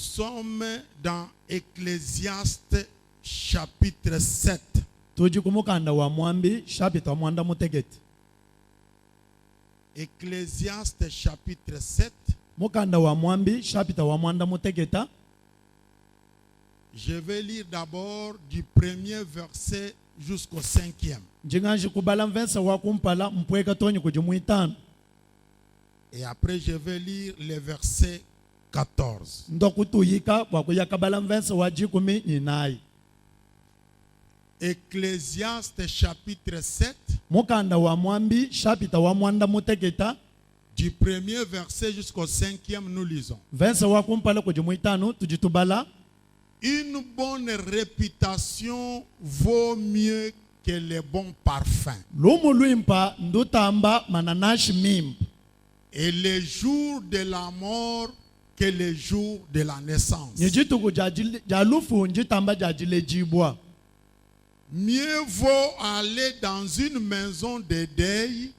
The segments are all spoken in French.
sommes dans Ecclésiaste chapitre 7. Ecclésiaste chapitre 7. Je vais lire d'abord du premier verset jusqu'au 5e. Et après je vais lire le verset 14. Ecclésiaste chapitre 7. Du premier verset jusqu'au 5e, nous lisons. Une bonne réputation vaut mieux que les bons parfums. Et les jours de la mort que les jours de la naissance. Mieux vaut aller dans une maison de deuil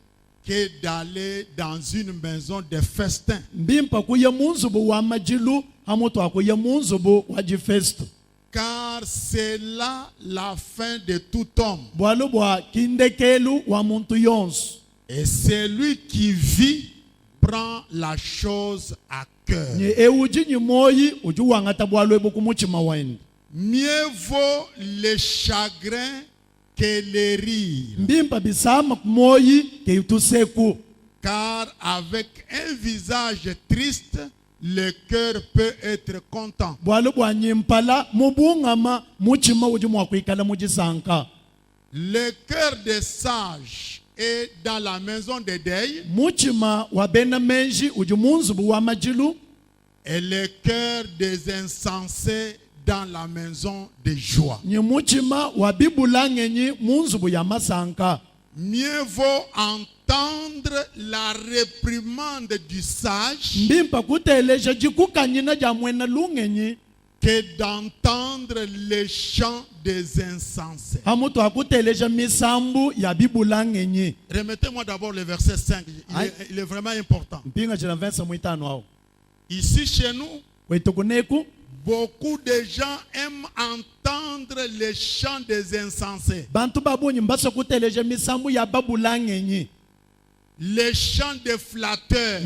que d'aller dans une maison de festin. Car c'est là la fin de tout homme. Et celui qui vit prend la chose à cœur. Mieux vaut le chagrin que les rires. Car avec un visage triste, le cœur peut être content. Le cœur des sages est dans la maison de deuil. Et le cœur des insensés dans la maison de joie. Mieux vaut entendre la réprimande du sage que d'entendre les chants des insensés. Remettez-moi d'abord le verset 5. Il est vraiment important. Ici chez nous, beaucoup de gens aiment entendre les chants des insensés. Les chants des flatteurs.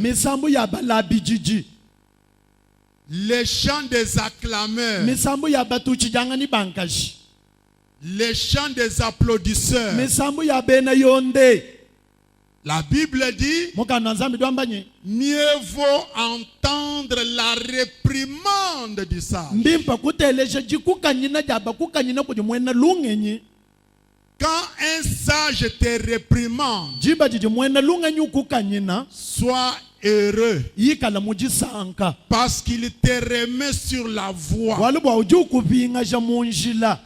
Les chants des acclameurs. Les chants des applaudisseurs. La Bible dit, mieux vaut entendre la réprimande du sage. Quand un sage te réprimande, sois heureux, parce qu'il te remet sur la voie.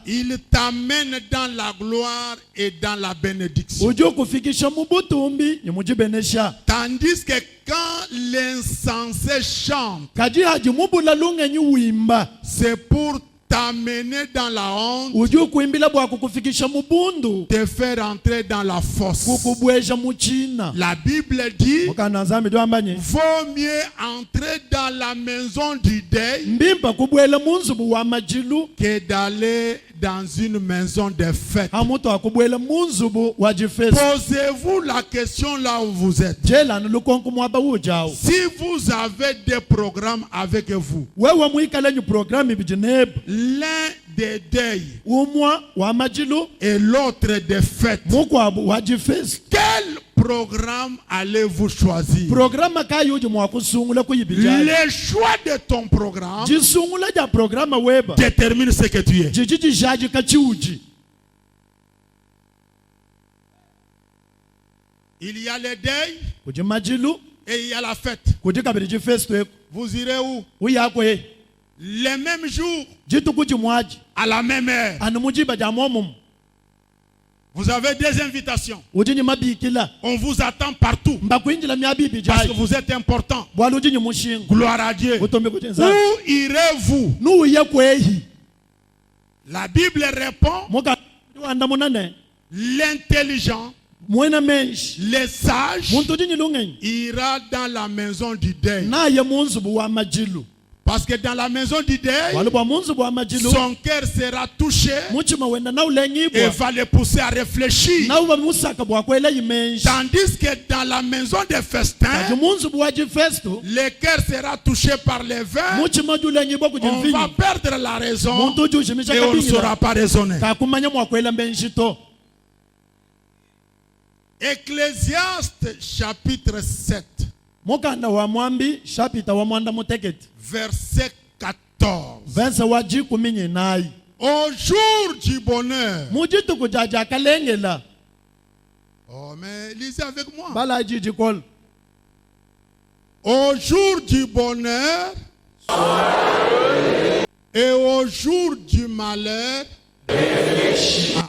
Il t'amène dans la gloire et dans la bénédiction. Tandis que quand l'insensé chante, c'est pour t'amener dans la honte, te faire entrer dans la fosse. La Bible dit, vaut mieux entrer dans la maison du deuil que d'aller dans une maison de fête. Posez-vous la question là où vous êtes. Si vous avez des programmes avec vous, l'un des deuils et l'autre des fêtes, quel programme allez-vous choisir? Le choix de ton programme détermine ce que tu es. Il y a le deuil et il y a la fête. Vous irez où? Le même jour, à la même heure. Vous avez des invitations. On vous attend partout parce que vous êtes important. Gloire à Dieu. Où irez-vous? La Bible répond, l'intelligent, le sage, ira dans la maison du deuil. Parce que dans la maison du deuil, son cœur sera touché et va le pousser à réfléchir. Tandis que dans la maison des festins, le cœur sera touché par les vins. On va perdre la raison et on ne saura pas raisonner. Ecclésiaste chapitre 7. Verset 14. Au jour du bonheur. Oh, mais lisez avec moi. Au jour du bonheur et au jour du malheur.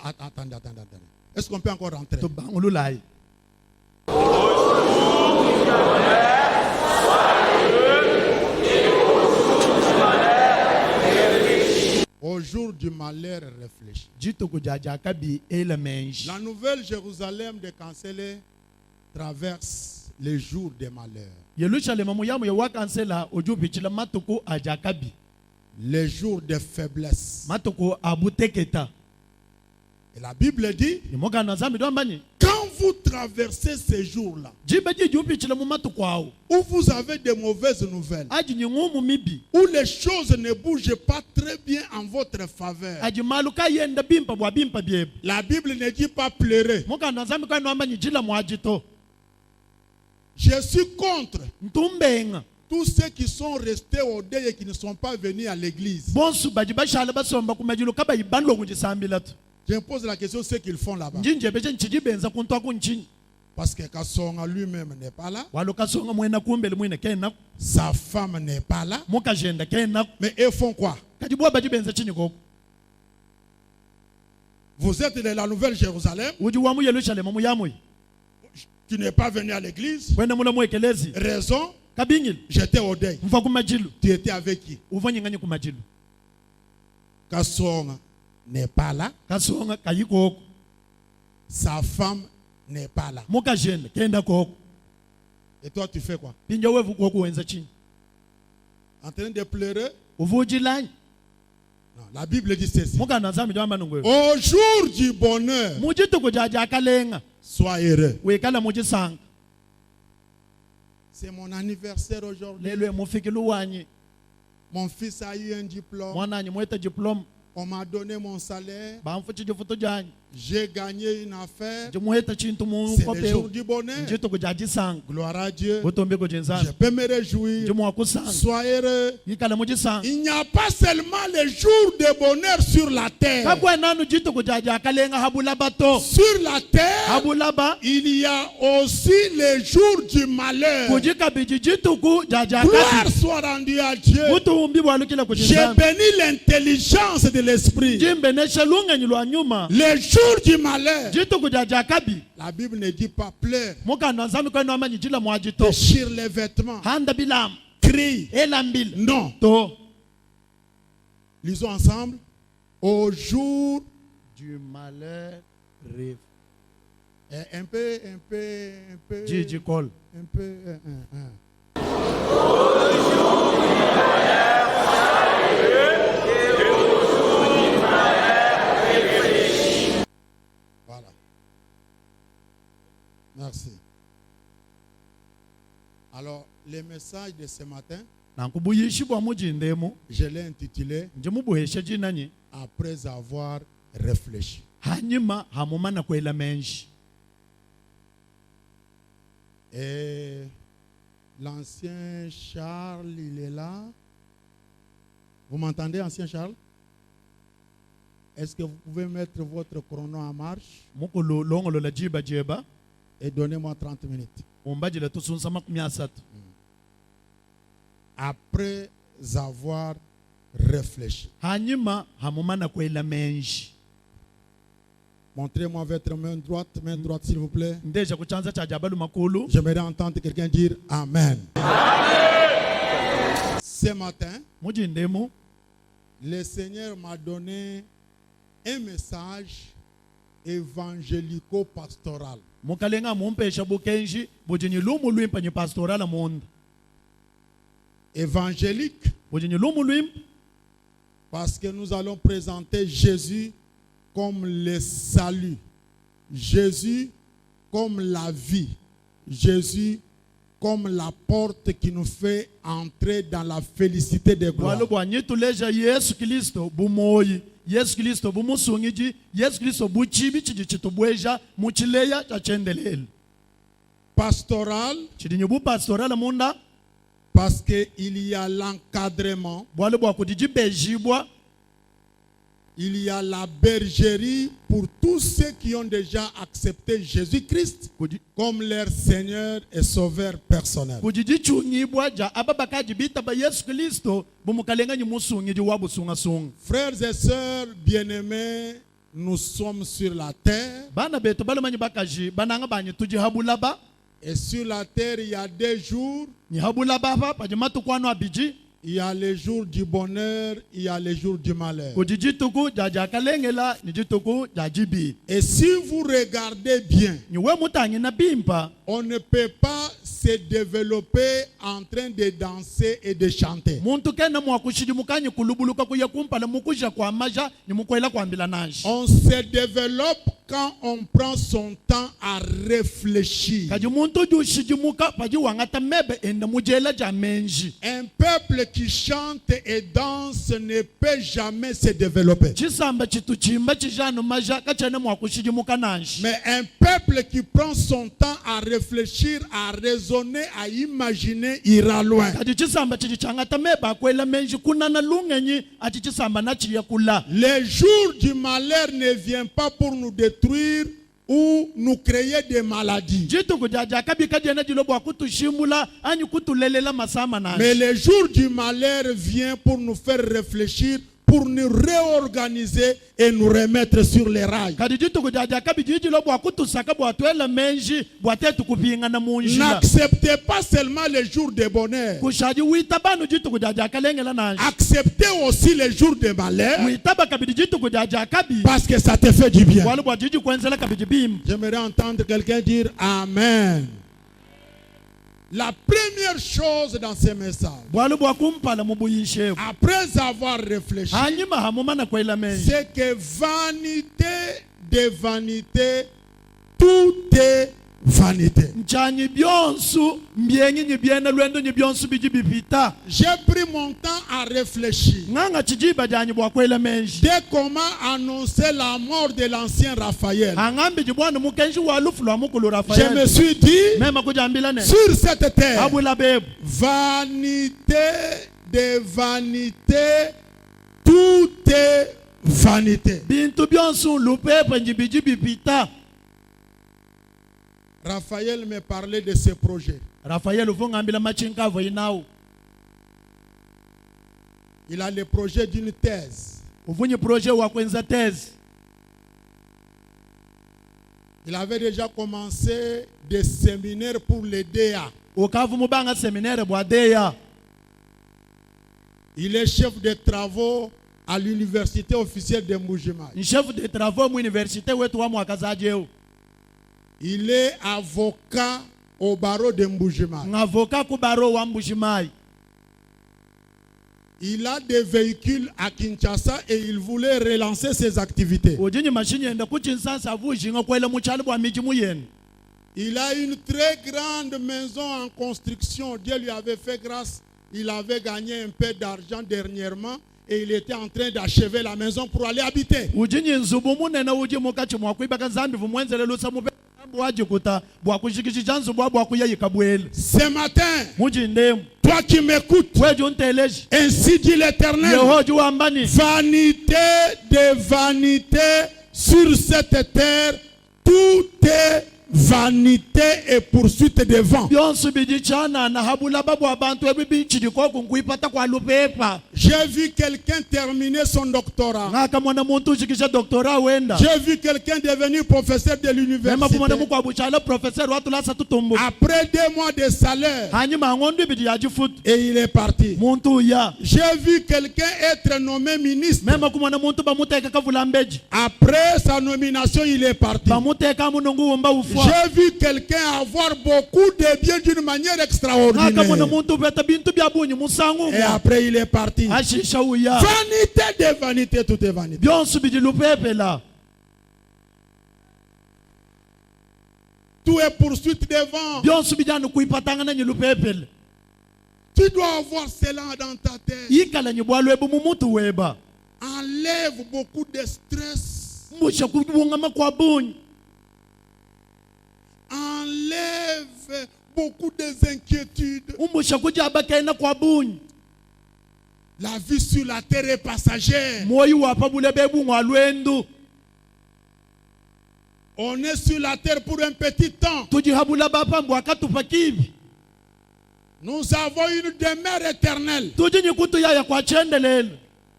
Attendez. Est-ce qu'on peut encore rentrer? Au jour du malheur, réfléchis. La nouvelle Jérusalem de Cancellé traverse les jours des malheurs. Les jours de faiblesse. Et la Bible dit, quand vous traversez ces jours-là, où vous avez de mauvaises nouvelles, où les choses ne bougent pas très bien en votre faveur, la Bible ne dit pas pleurer. Je suis contre tous ceux qui sont restés au deuil et qui ne sont pas venus à l'église. Je pose la question ceux qu'ils font là-bas. Parce que Kassonga lui-même n'est pas là. Sa femme n'est pas là. Mais ils font quoi? Vous êtes de la Nouvelle Jérusalem. Tu n'es pas venu à l'église. Raison? J'étais au deuil. Tu étais avec qui? Kassonga n'est pas là. Sa femme n'est pas là. Et toi tu fais quoi? En train de pleurer? Non, la Bible dit ceci. Au jour du bonheur, sois heureux. C'est mon anniversaire aujourd'hui. Mon fils a eu un diplôme. On m'a donné mon salaire. J'ai gagné une affaire. C'est le jour du bonheur. Gloire à Dieu. Je peux me réjouir. Sois heureux. Il n'y a pas seulement les jours de bonheur sur la terre. Sur la terre, il y a aussi les jours du malheur. Gloire soit rendue à Dieu. J'ai béni l'intelligence de l'esprit. Les jours du malheur. La Bible ne dit pas pleure. Déchire les vêtements. Crie. Non. Lisons ensemble. Au jour du malheur. Un peu. Voilà. Merci. Alors, le message de ce matin, je l'ai intitulé Après avoir réfléchi. Et l'ancien Charles, il est là. Vous m'entendez, ancien Charles? Est-ce que vous pouvez mettre votre chrono en marche et donnez-moi 30 minutes? Après avoir réfléchi. Montrez-moi votre main droite s'il vous plaît. J'aimerais entendre quelqu'un dire Amen. Amen. Ce matin, le Seigneur m'a donné un message évangélico-pastoral. Évangélique Parce que nous allons présenter Jésus comme le salut, Jésus comme la vie, Jésus comme la porte qui nous fait entrer dans la félicité des gloires. Yesu Kristo bumusungiji, Yesu Kristo buchibi chitubweja muchileya chachendelele. Pastoral, chidinyubu pastoral munda, parce que il y a l'encadrement, il y a la bergerie pour tous ceux qui ont déjà accepté Jésus-Christ comme leur Seigneur et Sauveur personnel. Frères et sœurs bien-aimés, nous sommes sur la terre. Et sur la terre, il y a 2 jours. Il y a les jours du bonheur, il y a les jours du malheur. Et si vous regardez bien, on ne peut pas se développer en train de danser et de chanter. On se développe quand on prend son temps à réfléchir. Un peuple qui chante et danse ne peut jamais se développer. Mais un peuple qui prend son temps à réfléchir, à raisonner, à imaginer, ira loin. Les jours du malheur ne viennent pas pour nous détruire ou nous créer des maladies. Mais les jours du malheur viennent pour nous faire réfléchir, pour nous réorganiser et nous remettre sur les rails. N'acceptez pas seulement les jours de bonheur. Acceptez aussi les jours de malheur, parce que ça te fait du bien. J'aimerais entendre quelqu'un dire Amen. La première chose dans ce message, après avoir réfléchi, c'est que vanité de vanité, tout est vanité. J'ai pris mon temps à réfléchir dès comment annoncer la mort de l'ancien Raphaël. Je me suis dit, sur cette terre, vanité de vanité, tout est vanité. Raphaël me parlait de ses projets. Il a le projet d'une thèse. Il avait déjà commencé des séminaires pour les DA. Il est chef de travaux à l'université officielle de Mbuji-Mayi. Il est avocat au barreau de Mbuji-Mayi. Il a des véhicules à Kinshasa et il voulait relancer ses activités. Il a une très grande maison en construction. Dieu lui avait fait grâce. Il avait gagné un peu d'argent dernièrement et il était en train d'achever la maison pour aller habiter. Ce matin, toi qui m'écoutes, ainsi dit l'Éternel, vanité de vanité sur cette terre, tout est vanité et poursuite de vent. J'ai vu quelqu'un terminer son doctorat. J'ai vu quelqu'un devenir professeur de l'université. Après 2 mois de salaire, et il est parti. J'ai vu quelqu'un être nommé ministre. J'ai vu quelqu'un avoir beaucoup de biens d'une manière extraordinaire. Et après il est parti. Vanité de vanité, tout est vanité. Tout est poursuite devant. Tu dois avoir cela dans ta tête. Enlève beaucoup de stress. Enlève beaucoup d'inquiétudes. La vie sur la terre est passagère. On est sur la terre pour un petit temps. Nous avons une demeure éternelle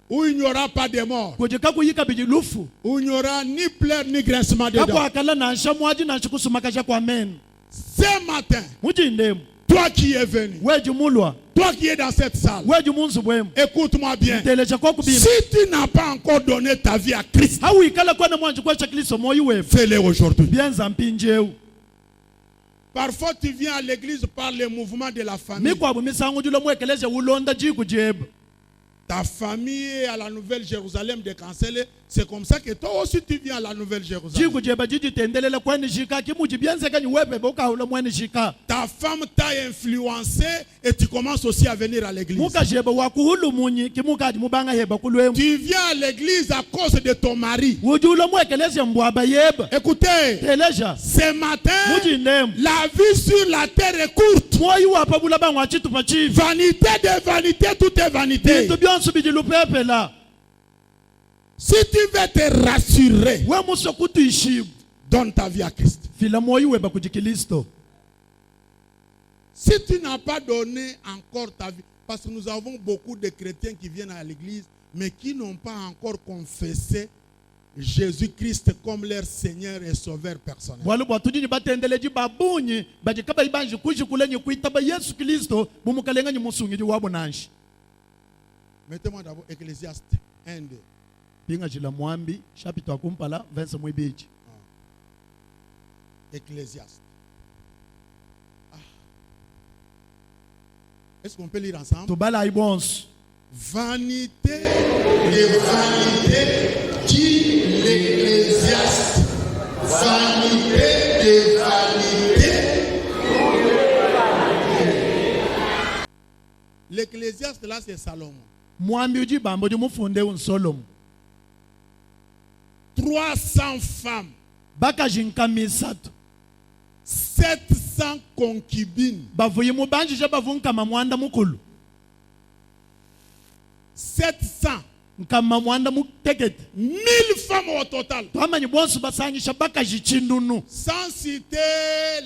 où il n'y aura pas de mort, où il n'y aura ni pleurs ni grincement de dents. Ce matin, toi qui es venu, toi qui es dans cette salle, écoute-moi bien. Si tu n'as pas encore donné ta vie à Christ, fais-le aujourd'hui. Parfois tu viens à l'église par le mouvement de la famille. Ta famille est à la Nouvelle Jérusalem de Cancel. C'est comme ça que toi aussi tu viens à la Nouvelle Jérusalem. Ta femme t'a influencé et tu commences aussi à venir à l'église. Tu viens à l'église à cause de ton mari. Écoutez, ce matin, la vie sur la terre est courte. Vanité de vanité, tout est vanité. Si tu veux te rassurer, donne ta vie à Christ. Si tu n'as pas donné encore ta vie, parce que nous avons beaucoup de chrétiens qui viennent à l'église, mais qui n'ont pas encore confessé Jésus-Christ comme leur Seigneur et Sauveur personnel. Mettez-moi d'abord Ecclésiaste 1, 2. Ecclésiaste. Est-ce qu'on peut lire ensemble? Vanité et vanité, dit l'Ecclésiaste. Vanité et vanité. L'Ecclésiaste là c'est Salomon. 300 femmes, 700 concubines, 700, 1000 femmes au total, sans citer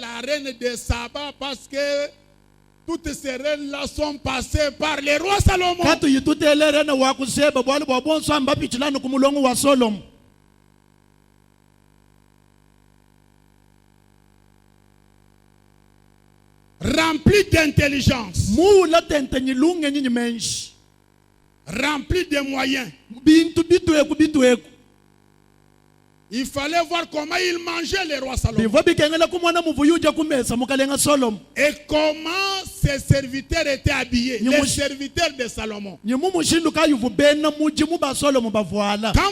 la reine de Saba, parce que toutes ces reines-là sont passées par le roi Salomon. Rempli d'intelligence, rempli de moyens. Il fallait voir comment il mangeait le roi Salomon. Et comment ses serviteurs étaient habillés. Les serviteurs de Salomon. Quand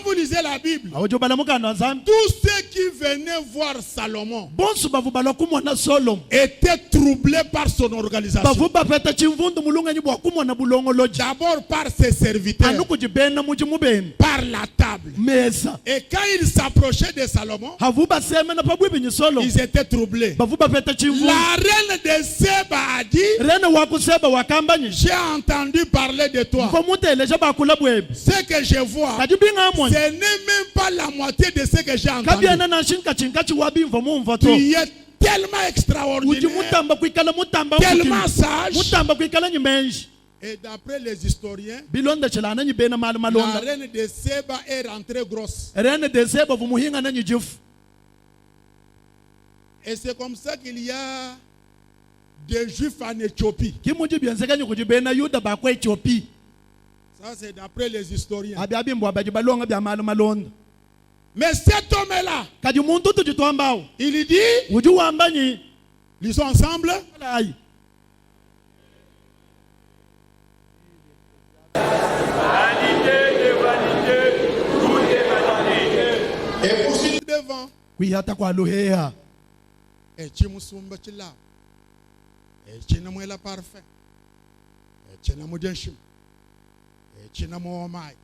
vous lisez la Bible, tous ceux qui venaient voir Salomon étaient troublés par son organisation. D'abord par ses serviteurs, par la table. Et quand il s'approchait de Salomon, ils étaient troublés. La reine de Seba a dit, j'ai entendu parler de toi. Ce que je vois, ce n'est même pas la moitié de ce que j'ai entendu. Tu es tellement extraordinaire, tellement sage. Et d'après les historiens, la reine de Seba est rentrée grosse. Et c'est comme ça qu'il y a des Juifs en Éthiopie. Ça c'est d'après les historiens. Mais cet homme-là, il dit, ils sont ensemble. Et poursuit devant. Et tu me soumets là. Et tu n'as pas parfait. Et tu n'as pas de chim. Et tu n'as pas mai.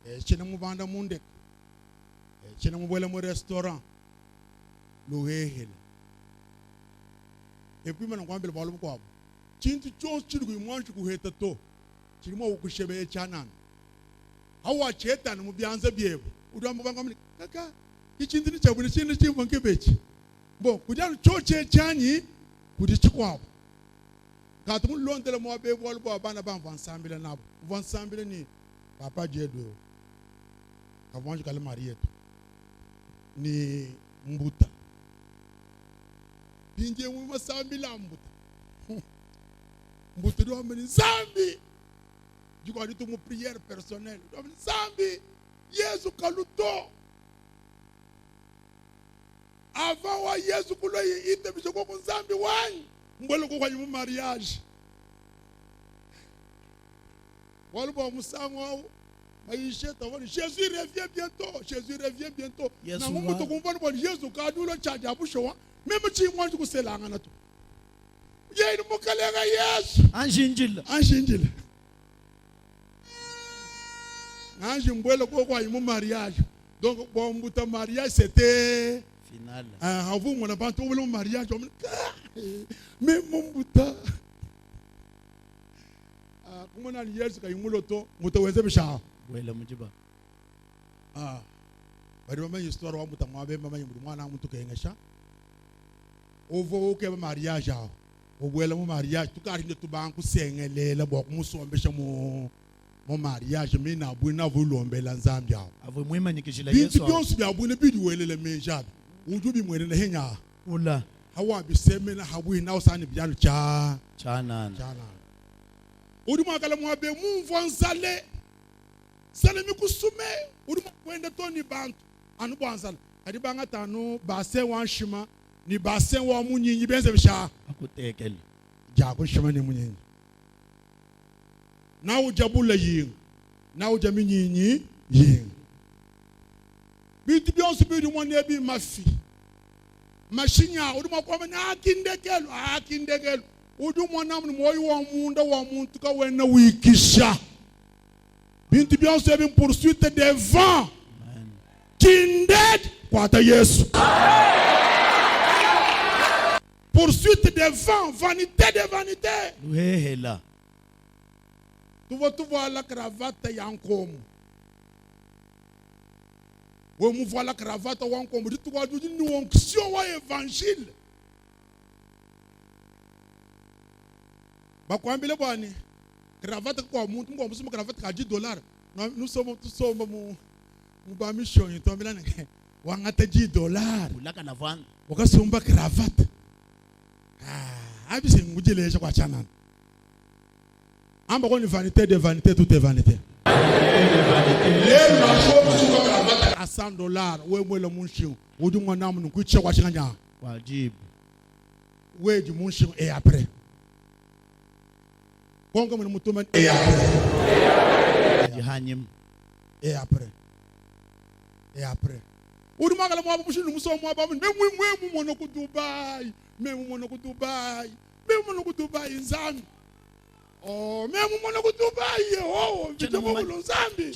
Et tu n'as pas vendre monde. Et tu n'as pas le restaurant. Loué. Et puis maintenant, quand on parle de quoi? Tu ne choses tu ne manges que vous êtes tôt. Tu ne manges que chez les chanan. Awa cheta no bianza biebo. Udo mbanga mni kaka. Ichindini cha buni chini chi mwanke bechi. Bon, kujana choche chani kudi chikwa. Katumu lonte le mo be bol bo bana ban van sambile nabo. Van sambile ni papa jedo. Kavanji kale marieto. Ni mbuta. Binje mu sambile mbuta. Mbuta do ameni zambi. Du coup, dit mon prière personnelle. Zambi, Yesu kaluto. Avant wa Yesu kulo ite bijoko ko Zambi wani. Mbolo ko kwa mariage. Wala bo musango maisha tawani. Jésus revient bientôt. Jésus revient bientôt. Na mungu to kumvana bo Yesu kadulo chaja abushowa. Même chi mwanji ko selanga na to. Ye ni mukalega Yesu. Anjinjila. Je me mariage. Donc, bon, mon mariage, c'était final. Vous, on n'a pas trouvé le mariage. Mais mon bouta. Comment on a lié ce qu'il y a eu l'auto? Moutoué, Béchard. Oui, le Moujiba. Ah. Par exemple, l'histoire où Moutama avait maman Moutouana Moutouké Ngasha. Au voie au mariage. Au voie le mariage. Tout cas, il ne tout banque, c'est un lait, bon, mousson, Béchamo. Mon mariage, mais n'a pas voulu embellir l'ensemble. Avez moi manipulé les choses. Bien sûr, bien sûr, bien sûr, les méjades. Où tu dis moi le hénia. Oula. Hawa bisemena hawi na osani bialu cha. Chana. Uduma kala mo be mu vonzale. Sale mi kusume. Uduma kwenda to ni bantu. Anu bonzale. Adi banga tanu basen wan shima ni basen wa munyinyi benze bisha. Akutekeli. Jago shima ni munyinyi. Na ujabula yin. Na ujaminyi yin. Biti bionsu bidi mwane bi mafi. Mashinya uduma kwa mene akindegelu. Uduma namni mwoyi wa munda wa muntuka wena wikisha. Biti bionsu ebi poursuite des vents. Kinded kwa ta Yesu. Poursuite des vents, vanité de vanité. Luhehela. Tu vois la cravate yankomu. Oui, tu vois la cravate yankomu. Tu vois une onction ou évangile. Bakwambile bwani. Cravate kwa muntu ngo musimo cravate ka $10. Nous sommes tous mu ba mission to milana. Wangata $10. Ulaka na vanda. Wakasomba cravate. Abise ngujile kwa chana. Une vanité de vanité, tout est vanité. À $100, où est le mouchon? Où du mon âme nous coûte chez Washington? Où est du mouchon et après? Bon, comme le mouton et après. Et après. Et après. Où du mal moi, nous sommes moi, mais mon Dubaï, mais mon Dubaï, mais mon Dubaï, Zan. Oh, mais mon Dubaï, oh, je te vois le Zambi.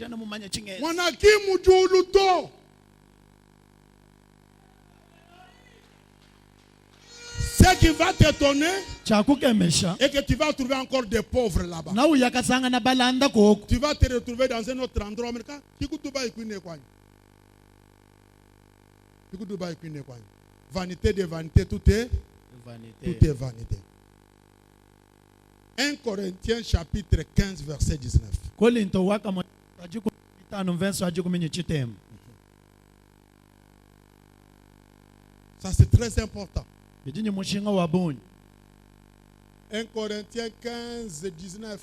Mon akimu juluto. Ce qui va t'étonner, et que tu vas trouver encore des pauvres là-bas. Tu vas te retrouver dans un autre endroit. Vanité de vanité, tout est vanité. 1 Corinthiens chapitre 15 verset 19. Ça c'est très important. 1 Corinthiens 15 19.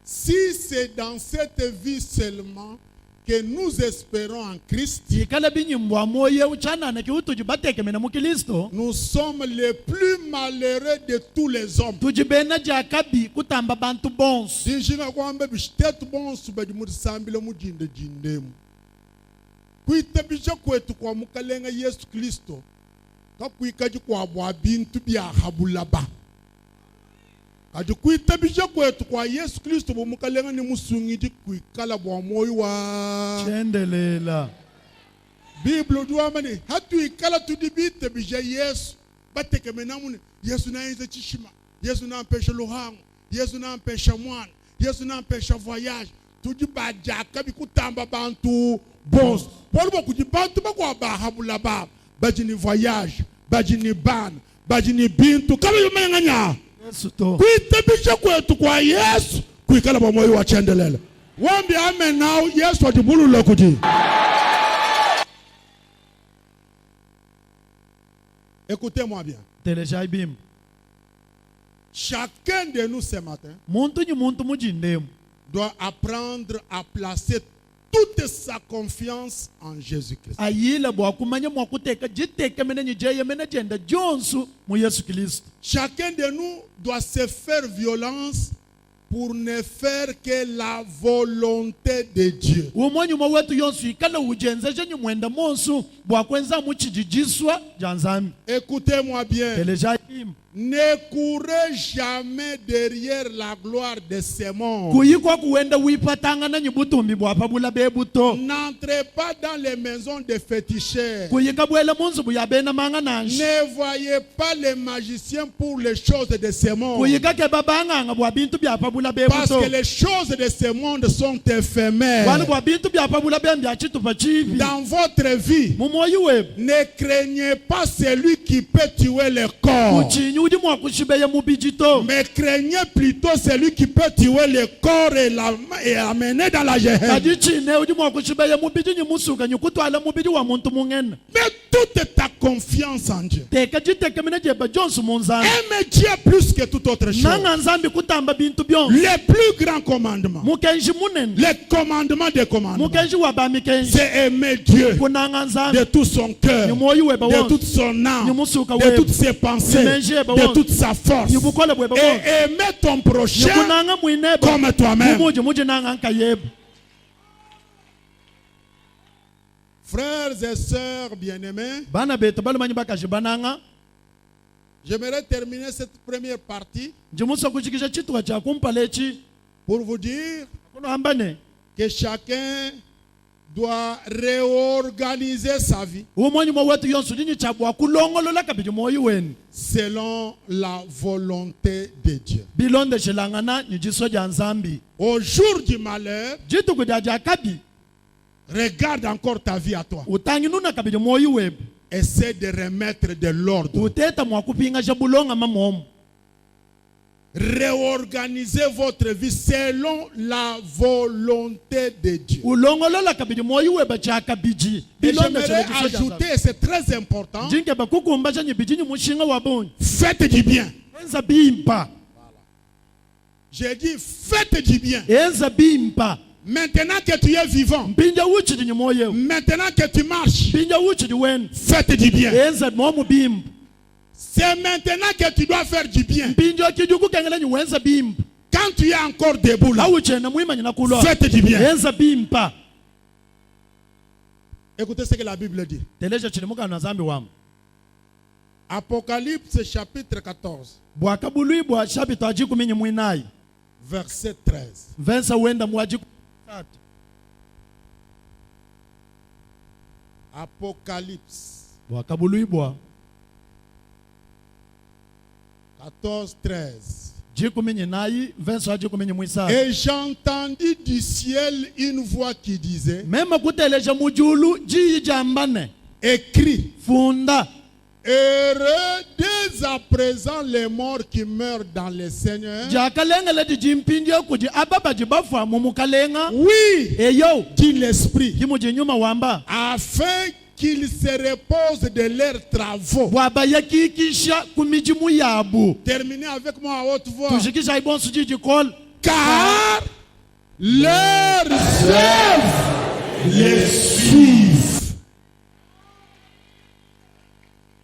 Si c'est dans cette vie seulement que nous espérons en Christ, nous sommes les plus malheureux de tous les hommes. Kuitabisha kwetu kwa mukalenga Yesu Kristo kakuikaji kwa bwabintu bya habulaba kadi kuitabisha kwetu kwa Yesu Kristo mukalenga ni musungidi kuikala bwa moyo wa chendelela Bible duamani hatu ikala tudibite bija Yesu bateke menamune Yesu na inza chishima Yesu na mpesha luhango Yesu na mpesha mwana Yesu na mpesha voyage tujibaja kabi kutamba bantu bons Paul boku di bantu bakwa ba habula ba bajini voyage bajini ban bajini bintu kama yumenganya Yesu to kuitabisha kwetu kwa Yesu kuikala ba moyo wa chendelela wambi amen now Yesu adibulu lokuti. Écoutez-moi bien. Chacun de nous ce matin doit apprendre à placer toute sa confiance en Jésus-Christ. Chacun de nous doit se faire violence pour ne faire que la volonté de Dieu. Écoutez-moi bien. Ne courez jamais derrière la gloire de ce monde. N'entrez pas dans les maisons des féticheurs. Ne voyez pas les magiciens pour les choses de ce monde. Parce que les choses de ce monde sont éphémères. Dans votre vie, ne craignez pas celui qui peut tuer le corps. Mais craignez plutôt celui qui peut tuer le corps et amener dans la Gehenna. Mets toute ta confiance en Dieu. Aime Dieu plus que toute autre chose. Le plus grand commandement, le commandement des commandements, c'est aimer Dieu de tout son cœur, de toute son âme, de toutes ses pensées, de toute sa force, et aimer ton prochain comme toi-même. Frères et sœurs bien-aimés, j'aimerais terminer cette première partie pour vous dire que chacun doit réorganiser sa vie selon la volonté de Dieu. Au jour du malheur, regarde encore ta vie à toi. Essaie de remettre de l'ordre. Réorganisez votre vie selon la volonté de Dieu. Et j'aimerais ajouter, c'est très important, faites du bien. J'ai dit faites du bien. Maintenant que tu es vivant, maintenant que tu marches, faites du bien. C'est maintenant que tu dois faire du bien. Quand tu es encore debout là, faites du bien. Écoutez ce que la Bible dit. Apocalypse chapitre 14. Verset 13. Apocalypse 14, 13. Et j'entendis du ciel une voix qui disait, écris, heureux dès à présent les morts qui meurent dans le Seigneur. Oui, dit l'Esprit, afin qu'ils se reposent de leurs travaux. Terminez avec moi à haute voix. Car leurs œuvres les suivent.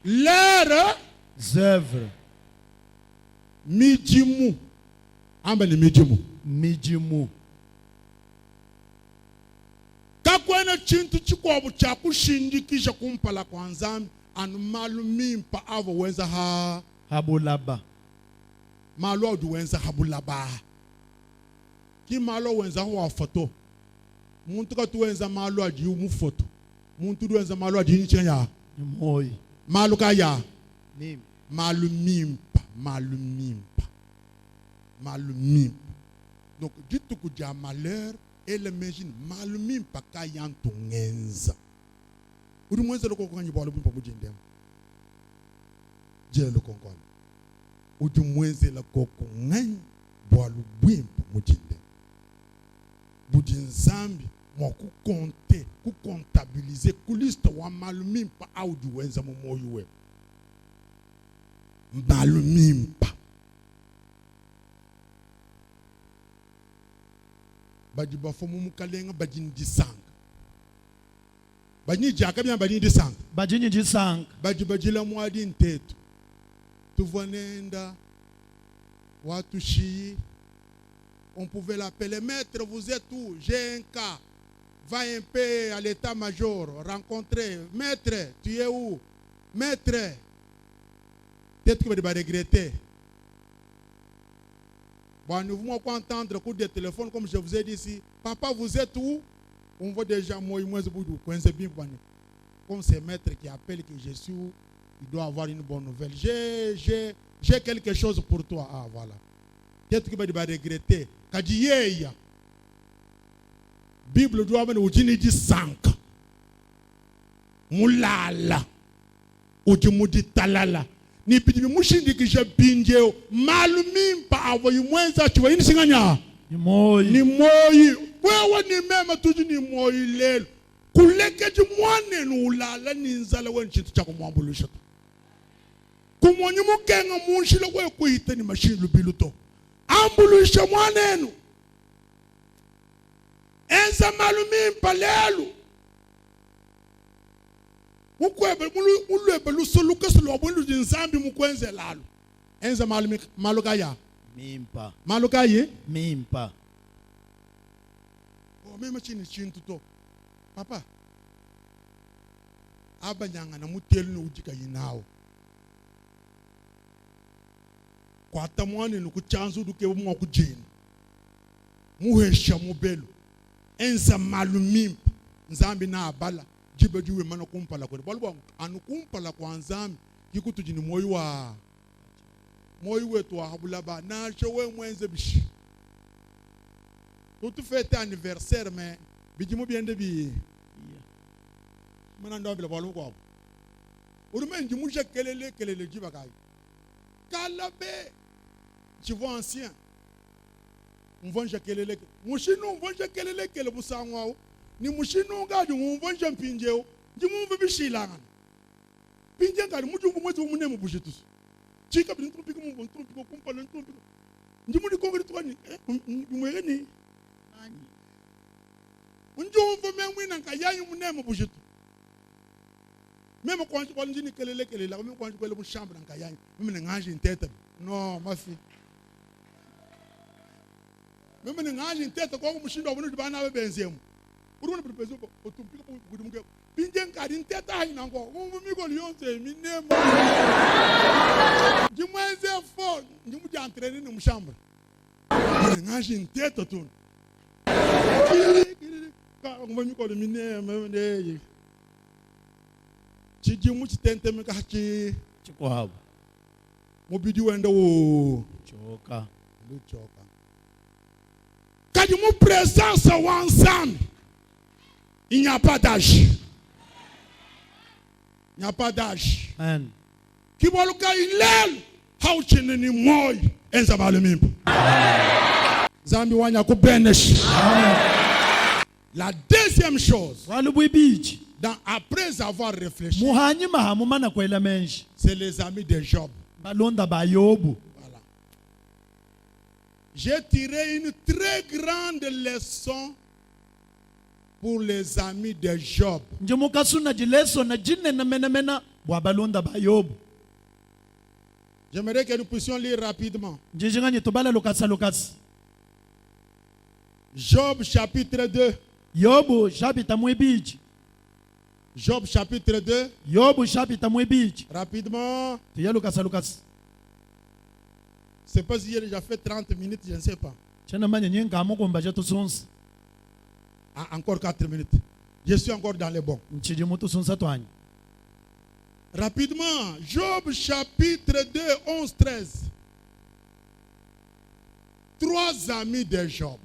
Leurs œuvres. Mijimu. Ambani mijimu. Mijimu. Kakwena chintu chikwabu cha kushindikisha kumpala kwa nzambi anu malu mimpa avo wenza habulaba. Malu adu wenza habulaba. Ki malu wenza huwa foto. Muntu katu wenza malu adi umu foto. Muntu wenza malu adi nchenya. Moi. Malu kaya. Mim. Malu mimpa. Malu mimpa. Malu mimpa. Donc, dites que tu as malheur. Et le mejin malumim pa kayantu ngenza. Uri mwenza loko kwa njibo alubimpa mujindem. Jele loko kwa. Uri mwenza loko kwa ngenza alubimpa mujindem. Budin zambi mwa kukonte, kukontabilize, kulista wa malumim pa audi wenza mumoyuwe. Malumim pa. Badi bafomu mukalenga badini disang. Badini jaka bien badini disang. Badini disang. Badi la mwadi ntetu. Tuvanenda watu shi. On pouvait l'appeler maître, vous êtes où? J'ai un cas. Va un peu à l'état-major, rencontrer. Maître, tu es où? Maître. Peut-être que vous allez regretter. Bon, nous voulons pas entendre le coup de téléphone comme je vous ai dit ici. Papa, vous êtes où? On voit déjà moi, comme c'est maître qui appelle que je suis où, il doit avoir une bonne nouvelle. J'ai quelque chose pour toi. Ah, voilà. Peut-être que vous allez regretter. Kadieya. Bible doit avoir une dit 5. Moulala. Ou du moudi talala. Ni pidi mushindi kisha binjeo malumim pa avoyi mwenza chwa ini singanya ni moyi wewe ni mema tuji ni moyi lelo kulekeji mwane nulala ninzala weni chintu chako mwambulisha kumwanyi mukenga munshila kwe kuhita ni mashindu biluto ambulisha mwanenu enza malumim pa lelo mulwebe lusoluka solobo luji nzambi mukwenze lalo enza malukaya mimpa malukaye mimpa o mema chini chintu to papa abanyanga na mutelu no ujika yinawo kwa tamwane no kuchanzu duke mwa kujeni muhesha mubelu enza malumimpa nzambi na abala jibejuwe mana kumpala kwa balbo anu kumpala kwa nzambi kikutu jini moyo wetu wa habulaba na chowe mwenze bishi tout fête anniversaire mais bijimu biende bi mana ndo bila balbo kwa urume njimu je kelele jiba kai kalabe chivo ancien mvonja kelele mushinu mvonja kelele kele busangwa ni mushinu ngadi mvonja mpinjeo njimu bishilanga pinje ngadi mujungu mwezi umunemu bushitus chika bin tumpiko mvontumpiko kumpala ntumpiko njimu ni kongri twani mwegeni nani unjumvo memwina nkayanyu munemu bushitu meme kwanji kwa njini kelele la meme kwanji kwa le mushamba nkayanyu meme nganji nteta no mafi meme nganji nteta kwa mushindo abunu bana benzemu uruna prepezo otumpika budumuke pinje ngadi nteta haina ngo ngumiko liyonse minemo jimwenze fo njimu jantrene ni mushamba nganji nteta tun ka ngumiko minemo ndeye chijimu chitenteme kachi chikwabo mubidi wenda wo choka luchoka kadi mu présence wansam il n'y a pas d'âge il n'y a pas d'âge and kiboluka ilel hauchene ni moy enza balumimpo zambi wanya ku benesh la deuxième chose walubwibiji après avoir réfléchi, c'est les amis de Job. Balonda ba Yobu. Voilà. j'ai tiré une très grande leçon pour les amis de Job. J'aimerais que nous puissions lire rapidement. Job chapitre 2. Job chapitre 2. Rapidement. C'est pas si j'ai déjà fait 30 minutes, je ne sais pas. Ah, encore 4 minutes. Je suis encore dans les bons. Rapidement, Job chapitre 2, 11, 13. 3 amis de Job.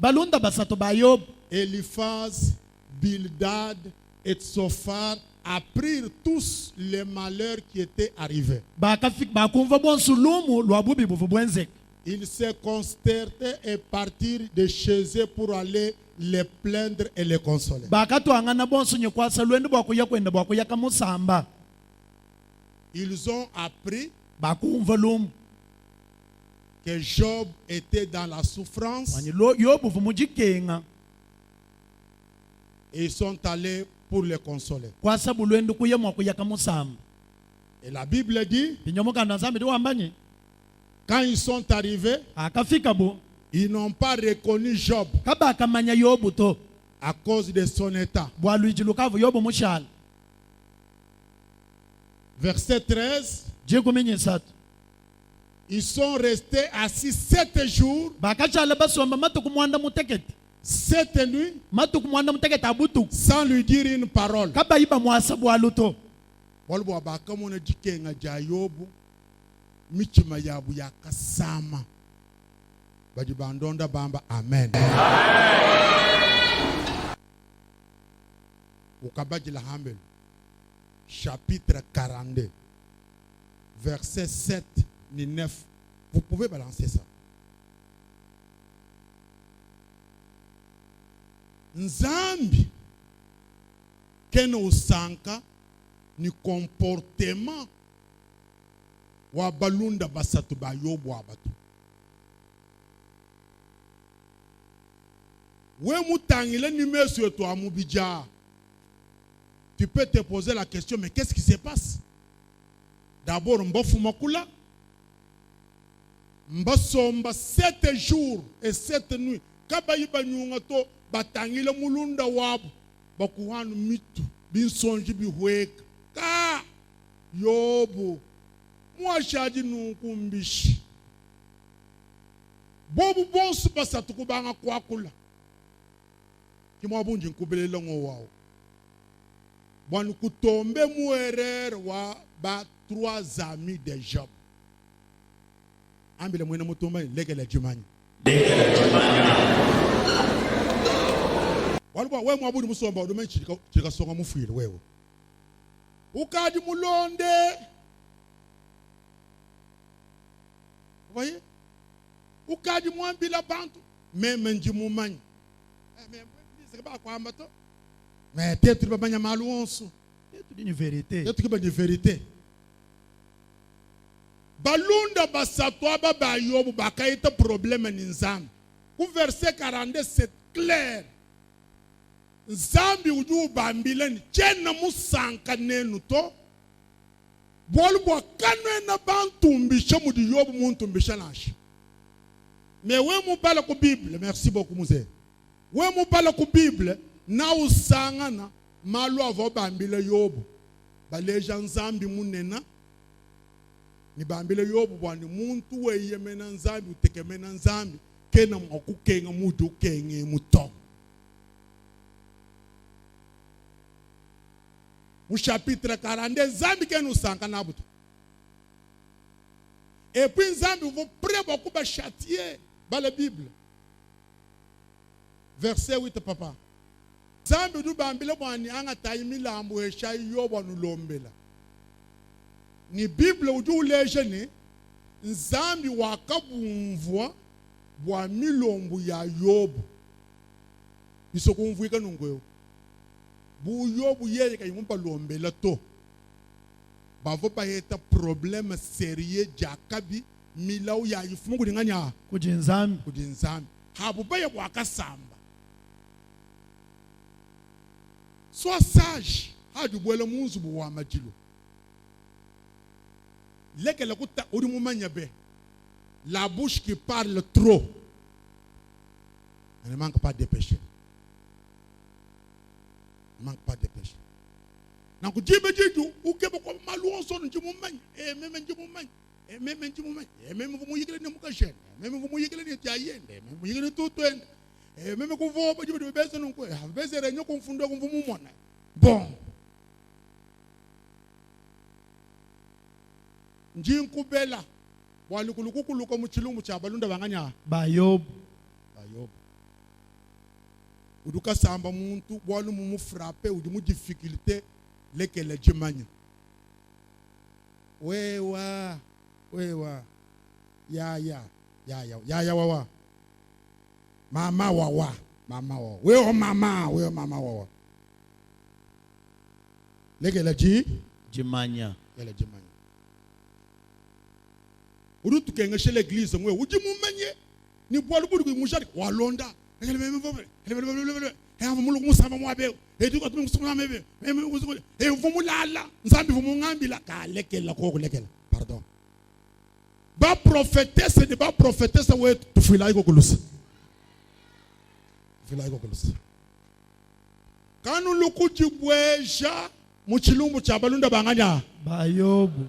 Eliphaz, Bildad et Tsophar apprirent tous les malheurs qui étaient arrivés. Ils se consternaient et partirent de chez eux pour aller les plaindre et les consoler. Ils ont appris que Job était dans la souffrance et ils sont allés pour les consoler. Et la Bible dit, quand ils sont arrivés, ils n'ont pas reconnu Job à cause de son état. Verset 13. Ils sont restés assis 7 jours, 7 nuits, sans lui dire une parole. Amen. Chapitre 42, verset 7 et 9. Vous pouvez balancer ça. Nzambi keno usanka ni comportement wa balunda basatu ba Yobu abatu. We mutangile ni monsieur toi amubija. Tu peux te poser la question, mais qu'est-ce qui se passe? D'abord, mbofu makula. Mbasomba 7 jours et 7 nuits. Kabayiba nyunga to batangile mulunda wabu. Bakuhanu mitu. Binsonji bihweka. Ka Yobu. Mwashaji nukumbishi. Bobu bonsu basa tukubanga kwakula. Kimwabunji nkubele longo wao. Bon kutombe muerer wa ba 3 amis de Job. Ambile mwena mutombe legele jumani. Walwa we mwabudu musomba udume chika songa mufire wewe. Ukadi mulonde. Voyez? Ukadi mwambila bantu meme njimumanyi. C'est pas quoi ambato. Mais peut-être que tu vas une vérité. Une vérité. Balunda basatwa baba Yobu bakaita problème ninzam. Au verset 42 c'est clair. Zambi uju bambileni chena musanka nenu to. Bolbo kanwe na bantumbisha mudi Yobu muntumbisha nashi. Mais we mu bala ku Bible, merci beaucoup muzee. We mu bala ku Bible na usangana malu avo bambile Yobu baleja nzambi munena ni bambile Yobu bwani muntu weyemena nzambi utekemena nzambi kena mwakukenga mudu kenge muto. Mu chapitre 42 nzambi kena usanga nabuto. Et puis nzambi vous prêt beaucoup ba châtier dans la Bible. Verset 8 papa. Nzambi du bambile bwani anga taimila ambu esha Yobu anulombela. Ni Bible uju lejeni nzambi wakabumvwa bwa milombu ya Yobu. Bisokumvwika nungweo. Bu Yobu yeye kayimumpa lombela to. Bavo ba yeta problème sérieux jakabi milau ya ifumu kudinganya kudinzambi habu baye kwa kasamba sois sage hadi bwele munzu buwa majilo lekele kuta uri mumanya be la bouche qui parle trop ne manque pas de péché. Ne manque pas de péché. Na kujibe jidu ukebe kwa maluonso njimumanya meme njimumanya meme njimumanya meme kumuyigile ne mukashene meme kumuyigile ne tayende meme kumuyigile tutwende meme kuvoba jibe bese nunkwe bese renyo kumfundo kumvumu mona bon njinkubela walikulukuko mu chilungu cha balunda banganya bayob uduka samba muntu bwalu mu frapper udi mu difficulté lekele jimanya wewa ya wawa mama wawa wewe mama wawa lekele jimanya ele jimanya urutu kenga chez l'église ngwe uji mumenye ni bwalu budi mushari walonda ele meme vomele mulu musama mwabe eduka tumusuma mebe vumulala nzambi vumungambila kalekela kokulekela pardon ba prophétesse de ba prophétesse we tufila iko kulusa kanu lukuji bweja mu chilumbu cha balunda banganya bayobu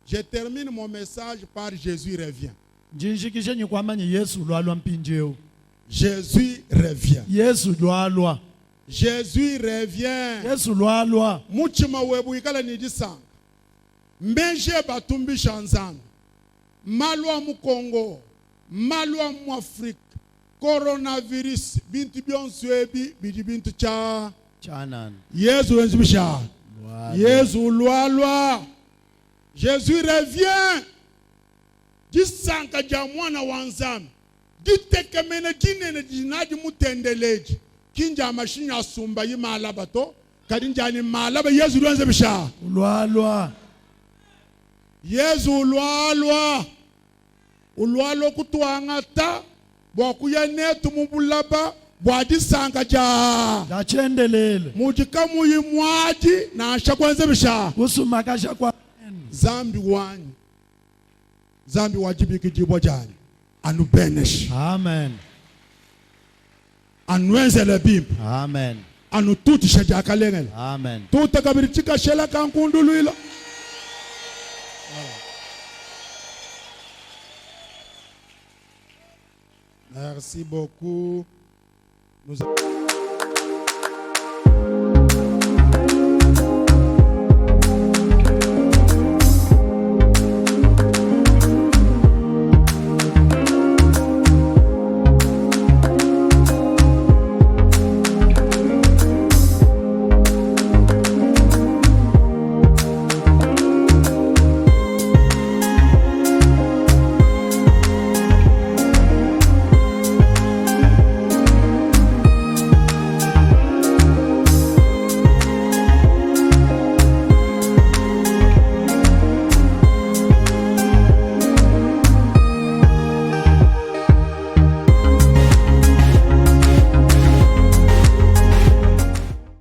je termine mon message par Jésus revient. Jésus revient. Jésus revient. Muchima webu ikala nijisanga. Mbenje batumbi shanzana. Malwa mu Congo. Malwa mu Afrique. Coronavirus. Bintu bionswebi. Bintu cha. Chanan. Yesu wenzibisha. Yesu lwa. Jésus revient. Jisanka jamwana wanzam. Jitekemene jinene jinaji mutendeleji. Kinja mashini asumba yima bato. Kadinjani malaba Yesu wenzibisha. Lwa. Yesu lwa. Ulwalo kutuangata. Bwakuya netu mubulaba. Bwadisanga ja chendelele mujika muyimwaji na ashakwanze bisha usumakasha kwa zambi wajibiki jibwa jani anubenesh amen anwenze lebimba amen anu tuti shaja kalengela amen tuta kabirichika shela kankunduluila merci beaucoup. Nous